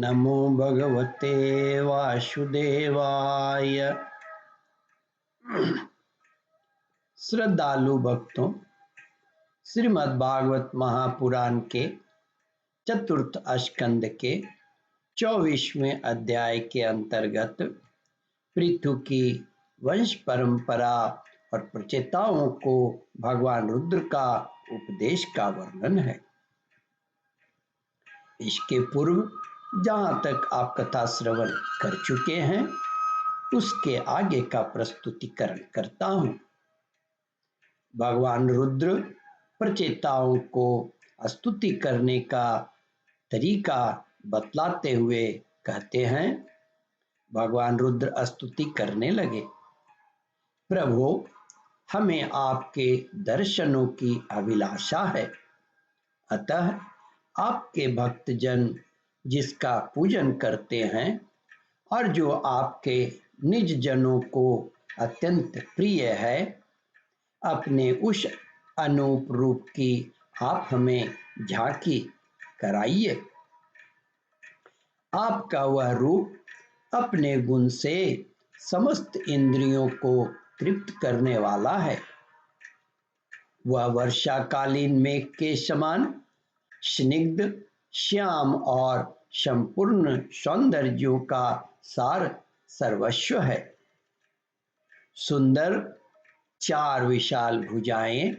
नमो भगवते वासुदेवाय। श्रद्धालु भक्तों, श्रीमद् भागवत महापुराण के चतुर्थ स्कंद के 24वें अध्याय के अंतर्गत पृथु की वंश परंपरा और प्रचेताओं को भगवान रुद्र का उपदेश का वर्णन है। इसके पूर्व जहाँ तक आप कथा श्रवण कर चुके हैं उसके आगे का प्रस्तुतिकरण करता हूँ। भगवान रुद्र प्रचेताओं को स्तुति करने का तरीका बतलाते हुए कहते हैं। भगवान रुद्र स्तुति करने लगे, प्रभु हमें आपके दर्शनों की अभिलाषा है, अतः आपके भक्तजन जिसका पूजन करते हैं और जो आपके निज जनों को अत्यंत प्रिय है, अपने उस अनूप रूप की आप हमें झांकी कराइए। आपका वह रूप अपने गुण से समस्त इंद्रियों को तृप्त करने वाला है। वह वर्षाकालीन मेघ के समान स्निग्ध, श्याम और संपूर्ण सौंदर्यों का सार सर्वस्व है। सुंदर चार विशाल भुजाएं,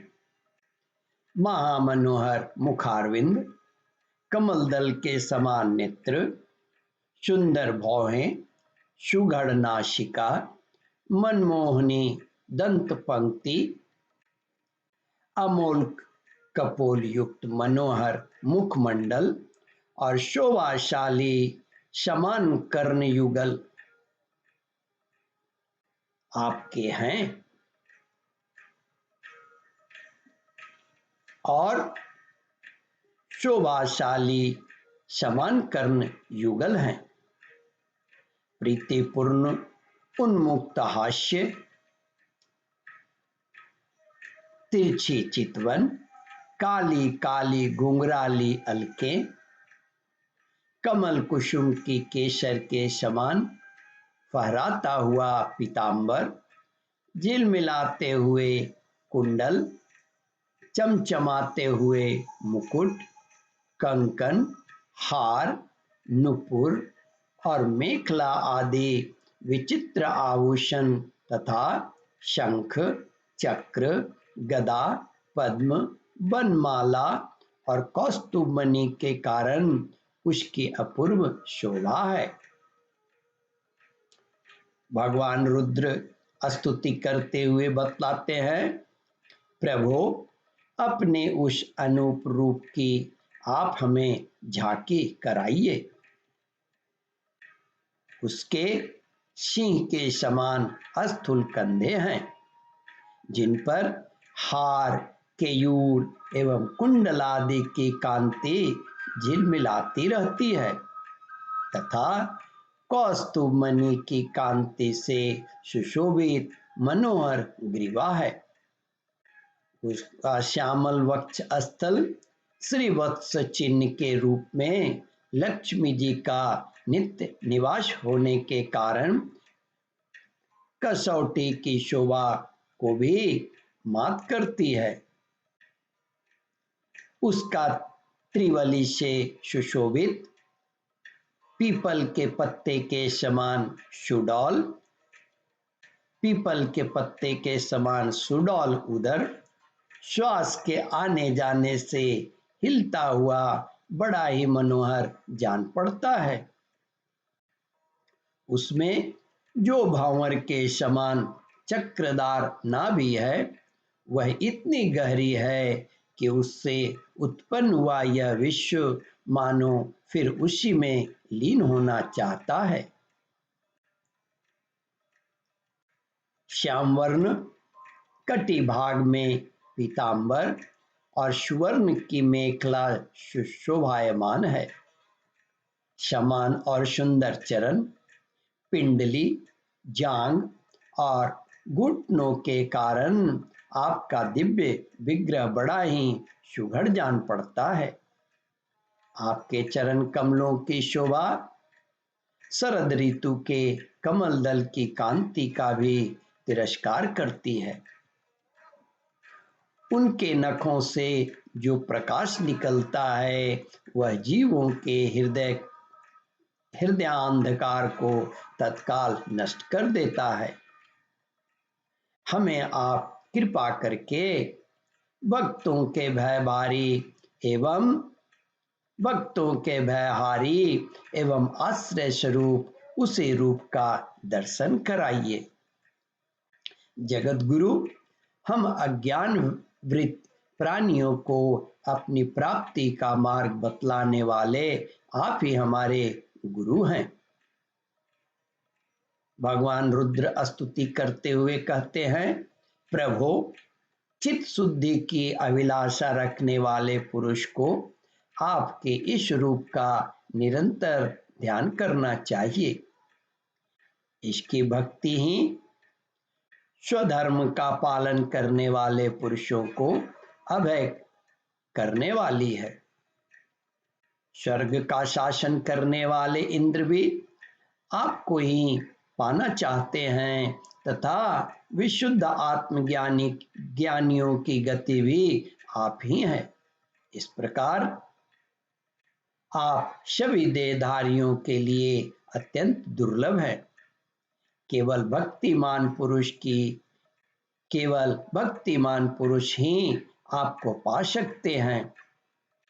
महामनोहर मुखारविंद, कमल दल के समान नेत्र, सुंदर भौहें, सुघड़ नासिका, मनमोहनी दंत पंक्ति, अमोल कपोल युक्त मनोहर मुखमंडल और शोभाशाली समान कर्ण युगल आपके हैं और शोभाशाली समान कर्ण युगल हैं। प्रीतिपूर्ण उन्मुक्त हास्य, तिरछी चितवन, काली काली घुंघराली अलकें, कमल कुसुम की केसर के समान फहराता हुआ पीतांबर, झिलमिलाते हुए कुंडल, चमचमाते हुए मुकुट, कंकन, हार, नुपुर और मेखला आदि विचित्र आभूषण तथा शंख, चक्र, गदा, पद्म, वनमाला और कौस्तुभमणि के कारण उसकी अपूर्व शोभा है। भगवान रुद्र स्तुति करते हुए बतलाते हैं, प्रभु अपने उस अनूप रूप की आप हमें झांकी कराइए। उसके सिंह के समान स्थूल कंधे हैं, जिन पर हार, केयूर एवं कुंडल आदि की कांति झिलमिलाती रहती है तथा कौस्तुभमणि की कांति से सुशोभित मनोहर ग्रीवा है। उसका श्यामल वक्ष स्थल श्रीवत्स चिन्ह के रूप में लक्ष्मी जी का नित्य निवास होने के कारण कसौटी की शोभा को भी मात करती है। उसका त्रिवली से सुशोभित पीपल के पत्ते के समान सुडौल, पीपल के पत्ते के समान सुडौल उदर, श्वास के आने जाने से हिलता हुआ बड़ा ही मनोहर जान पड़ता है। उसमें जो भंवर के समान चक्रदार नाभि है, वह इतनी गहरी है कि उससे उत्पन्न हुआ यह विश्व मानो फिर उसी में लीन होना चाहता है। श्यामवर्ण कटी भाग में पीतांबर और सुवर्ण की मेखला शोभायमान है। समान और सुंदर चरण, पिंडली, जांग और घुटनों के कारण आपका दिव्य विग्रह बड़ा ही सुघड़ जान पड़ता है। आपके चरण कमलों की शोभा शरद ऋतु के कमल दल की कांति का भी तिरस्कार करती है। उनके नखों से जो प्रकाश निकलता है वह जीवों के हृदयांधकार को तत्काल नष्ट कर देता है। हमें आप कृपा करके भक्तों के भयहारी एवं आश्रय स्वरूप उसी रूप का दर्शन कराइए। जगत गुरु, हम अज्ञान वृत प्राणियों को अपनी प्राप्ति का मार्ग बतलाने वाले आप ही हमारे गुरु हैं। भगवान रुद्र स्तुति करते हुए कहते हैं, प्रभु, चित्त शुद्धि की अभिलाषा रखने वाले पुरुष को आपके इस रूप का निरंतर ध्यान करना चाहिए। इसकी भक्ति ही स्वधर्म का पालन करने वाले पुरुषों को अभय करने वाली है। स्वर्ग का शासन करने वाले इंद्र भी आपको ही पाना चाहते हैं तथा विशुद्ध ज्ञानियों की गति भी आप ही हैं। इस प्रकार आप सभी देहधारियों के लिए अत्यंत दुर्लभ है। केवल भक्तिमान पुरुष ही आपको पा सकते हैं।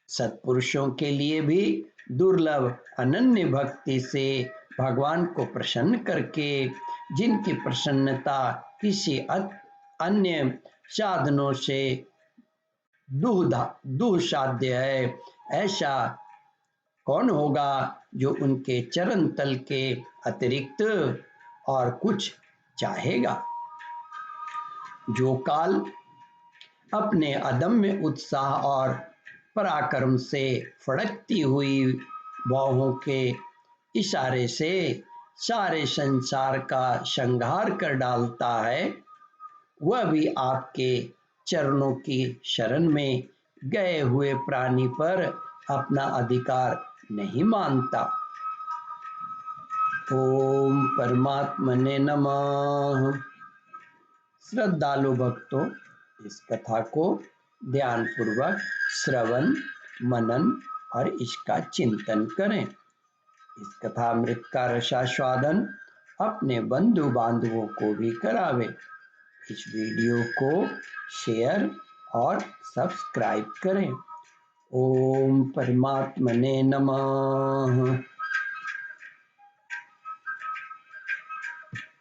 सत्पुरुषों के लिए भी दुर्लभ अनन्य भक्ति से भगवान को प्रसन्न करके, जिनकी प्रसन्नता किसी अन्य साधनों से दुस्साध्य है, ऐसा कौन होगा जो उनके चरण तल के अतिरिक्त और कुछ चाहेगा। जो काल अपने अदम्य उत्साह और पराक्रम से फड़कती हुई बाहों के इशारे से सारे संसार का संहार कर डालता है, वह भी आपके चरणों की शरण में गए हुए प्राणी पर अपना अधिकार नहीं मानता। ओम परमात्मने नमः। श्रद्धालु भक्तों, इस कथा को ध्यान पूर्वक श्रवण, मनन और इसका चिंतन करें। इस कथामृत का रसास्वादन अपने बंधु बांधवों को भी करावे। इस वीडियो को शेयर और सब्सक्राइब करें। ओम परमात्मने नमः।